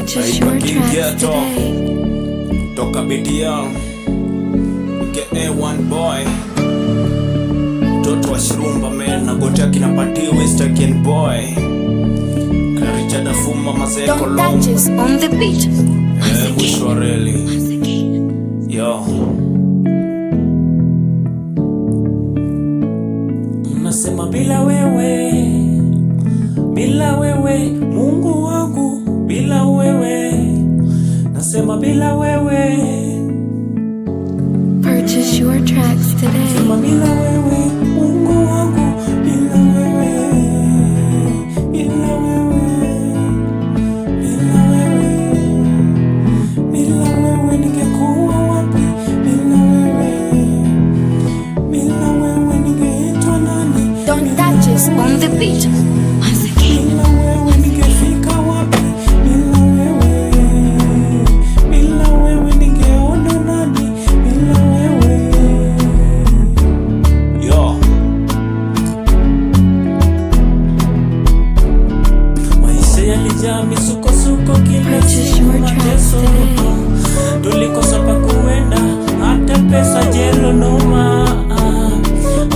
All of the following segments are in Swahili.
Purchase your tracks today. Toka BTL A1 boy, mtoto wa Shirumba man, nagotea kinapatiwa West Again boy, kana Richard Afuma mazee Kolombo. Don't touch us on the beat. Mwisho wa reli. Yo, nasema bila wewe Mungu wangu, bila wewe nasema bila wewe. Purchase your tracks today. Nasema bila wewe Mungu wangu, bila wewe, bila wewe, bila wewe, bila wewe ningekuwa wapi? Bila wewe ningeitwa nani? Don't touch us on the beat. Bila wewe ningefika wapi? Bila wewe ningeona nani? Bila wewe. Yo, maisha yalijaa misukosuko, kila siku mateso, tulikosa pa kuenda, hata pesa jelo noma.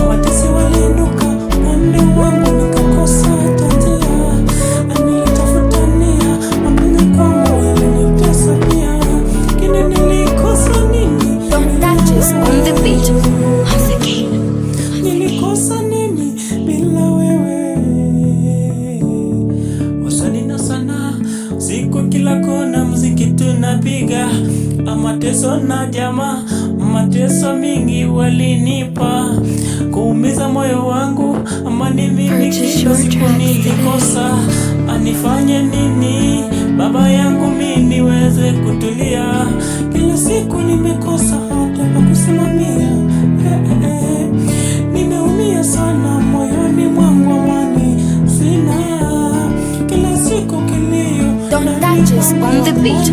Watesi waliinuka upande wangu, nikakosa hata njia. Anilitafutania mabega kwangu, yalinitesa pia, lakini nilikosa nini? Don't touch us on the beat. Nilikosa nini bila wewe? Wasanii na sanaa, siku kila kona muziki tunapiga. Mateso na jamaa, mateso mingi walinipa, kuumiza moyo wangu. Amani mimi kila siku nilikosa, anifanye nini baba yangu mimi niweze kutulia? Kila siku nimekosa hata pa kusimamia. Nimeumia sana moyoni mwangu, amani sina. Kila siku kilio. Don't touch us on the beat.